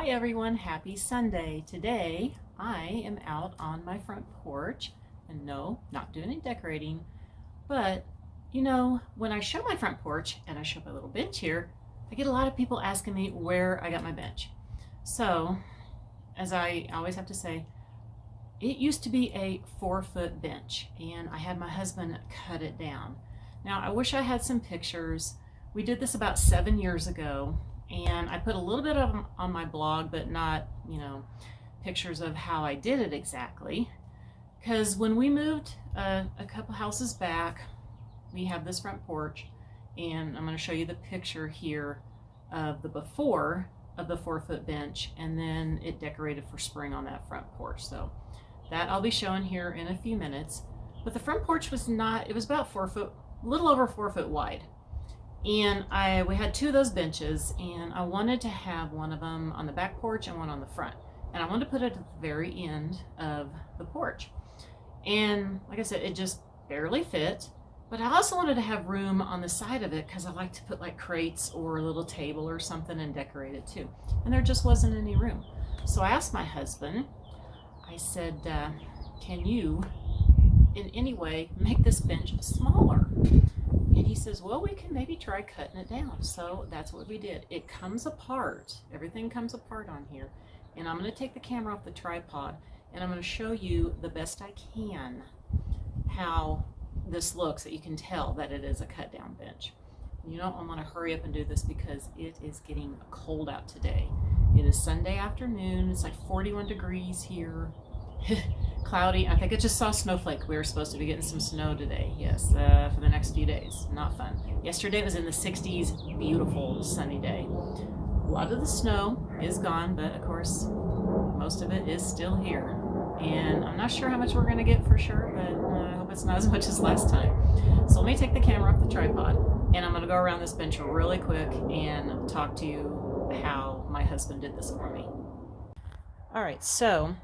Hi everyone, happy Sunday. Today I am out on my front porch and no, not doing any decorating, but when I show my front porch and I show my little bench here, I get a lot of people asking me where I got my bench. So, as I always have to say, it used to be a 4-foot bench and I had my husband cut it down. Now, I wish I had some pictures. We did this about 7 years ago. And I put a little bit of them on my blog, but not, pictures of how I did it exactly. Because when we moved a couple houses back, we have this front porch, and I'm going to show you the picture here of the before of the 4-foot bench, and then it decorated for spring on that front porch. So that I'll be showing here in a few minutes. But the front porch was not, it was about 4 foot, a little over 4 foot wide. And we had 2 of those benches, and I wanted to have one of them on the back porch and one on the front. And I wanted to put it at the very end of the porch. And like I said, it just barely fit. But I also wanted to have room on the side of it because I like to put like crates or a little table or something and decorate it too. And there just wasn't any room. So I asked my husband, I said, can you in any way make this bench smaller? And he says, well, we can maybe try cutting it down. So that's what we did. It comes apart. Everything comes apart on here. And I'm going to take the camera off the tripod and I'm going to show you the best I can how this looks, that you can tell that it is a cut down bench. I'm going to hurry up and do this because it is getting cold out today. It is Sunday afternoon. It's like 41 degrees here. Cloudy. I think I just saw a snowflake. We were supposed to be getting some snow today. Yes, for the next few days. Not fun. Yesterday it was in the 60s. Beautiful sunny day. A lot of the snow is gone, but of course most of it is still here. And I'm not sure how much we're going to get for sure, but I hope it's not as much as last time. So let me take the camera off the tripod and I'm going to go around this bench really quick and talk to you how my husband did this for me. All right, so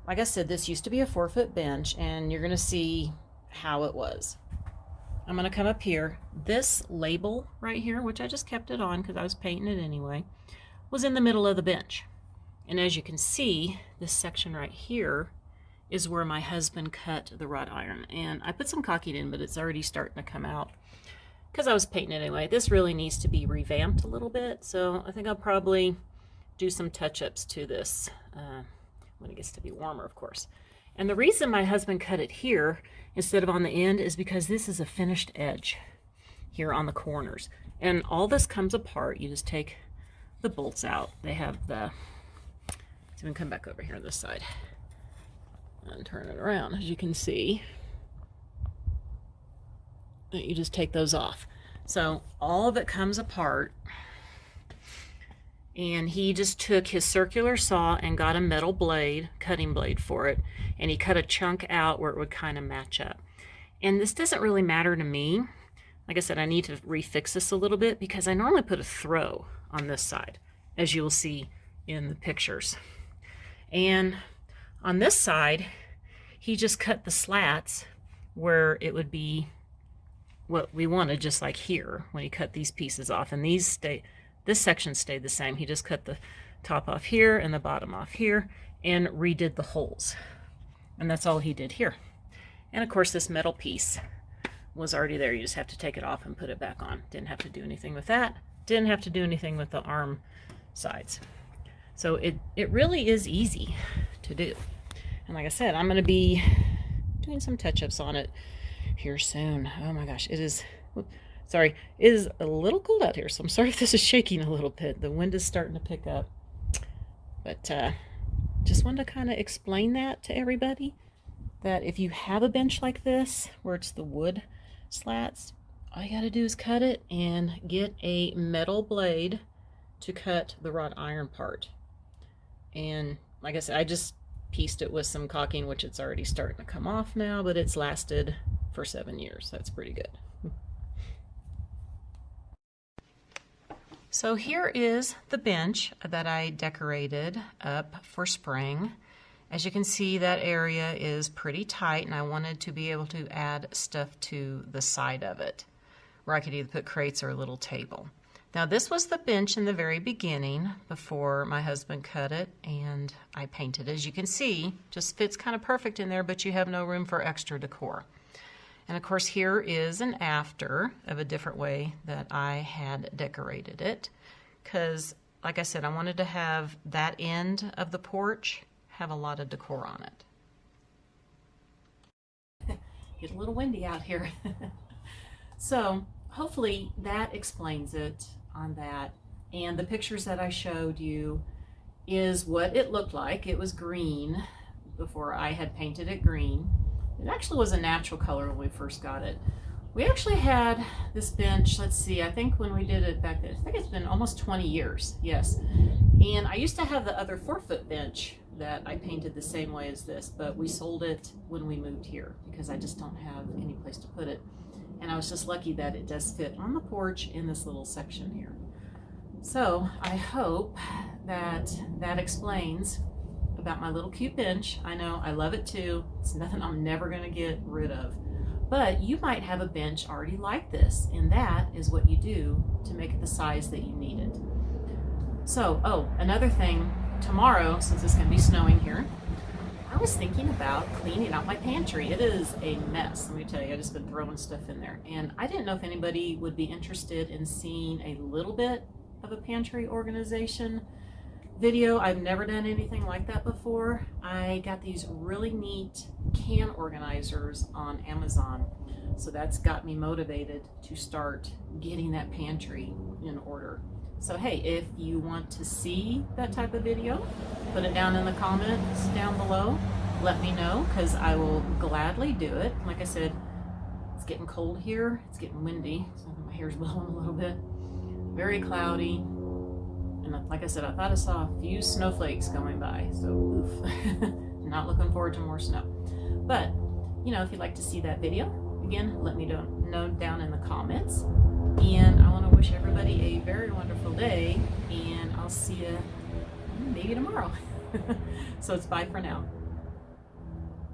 like I said, this used to be a 4-foot bench, and you're going to see how it was. I'm going to come up here. This label right here, which I just kept it on because I was painting it anyway, was in the middle of the bench. And as you can see, this section right here is where my husband cut the wrought iron. And I put some caulking in, but it's already starting to come out because I was painting it anyway. This really needs to be revamped a little bit, so I think I'll probably do some touch-ups to this when it gets to be warmer, of course. And the reason my husband cut it here instead of on the end is because this is a finished edge here on the corners. And all this comes apart. You just take the bolts out. They have the, so we can come back over here on this side and turn it around. As you can see, you just take those off. So all of it comes apart. And he just took his circular saw and got a metal blade, cutting blade for it, and he cut a chunk out where it would kind of match up. And this doesn't really matter to me. Like I said, I need to refix this a little bit because I normally put a throw on this side, as you'll see in the pictures. And on this side, he just cut the slats where it would be what we wanted, just like here when he cut these pieces off. And these stay. This section stayed the same. He just cut the top off here and the bottom off here and redid the holes. And that's all he did here. And of course this metal piece was already there. You just have to take it off and put it back on. Didn't have to do anything with that. Didn't have to do anything with the arm sides. So it really is easy to do. And like I said, I'm going to be doing some touch-ups on it here soon. Oh my gosh, it is... Sorry, it is a little cold out here, so I'm sorry if this is shaking a little bit. The wind is starting to pick up. But just wanted to kind of explain that to everybody, that if you have a bench like this, where it's the wood slats, all you got to do is cut it and get a metal blade to cut the wrought iron part. And like I said, I just pieced it with some caulking, which it's already starting to come off now, but it's lasted for 7 years. That's pretty good. So here is the bench that I decorated up for spring. As you can see, that area is pretty tight, and I wanted to be able to add stuff to the side of it where I could either put crates or a little table. Now this was the bench in the very beginning before my husband cut it and I painted. As you can see, just fits kind of perfect in there, but you have no room for extra decor. And of course here is an after of a different way that I had decorated it, because like I said, I wanted to have that end of the porch have a lot of decor on it. Get a little windy out here. So hopefully that explains it on that. And the pictures that I showed you is what it looked like. It was green before I had painted it green. It actually was a natural color when we first got it. We actually had this bench, let's see, I think when we did it back then, I think it's been almost 20 years, yes. And I used to have the other 4-foot bench that I painted the same way as this, but we sold it when we moved here because I just don't have any place to put it. And I was just lucky that it does fit on the porch in this little section here. So I hope that that explains about my little cute bench. I know I love it too. It's nothing I'm never gonna get rid of. But you might have a bench already like this, and that is what you do to make it the size that you need it. So, oh, another thing, tomorrow, since it's gonna be snowing here, I was thinking about cleaning out my pantry. It is a mess, let me tell you. I've just been throwing stuff in there. And I didn't know if anybody would be interested in seeing a little bit of a pantry organization video. I've never done anything like that before. I got these really neat can organizers on Amazon. So that's got me motivated to start getting that pantry in order. So hey, if you want to see that type of video, put it down in the comments down below. Let me know, because I will gladly do it. Like I said, it's getting cold here. It's getting windy, so my hair's blowing a little bit. Very cloudy. And like I said, I thought I saw a few snowflakes going by, so oof. Not looking forward to more snow. But, you know, if you'd like to see that video, again, let me know down in the comments. And I want to wish everybody a very wonderful day, and I'll see you maybe tomorrow. So it's bye for now.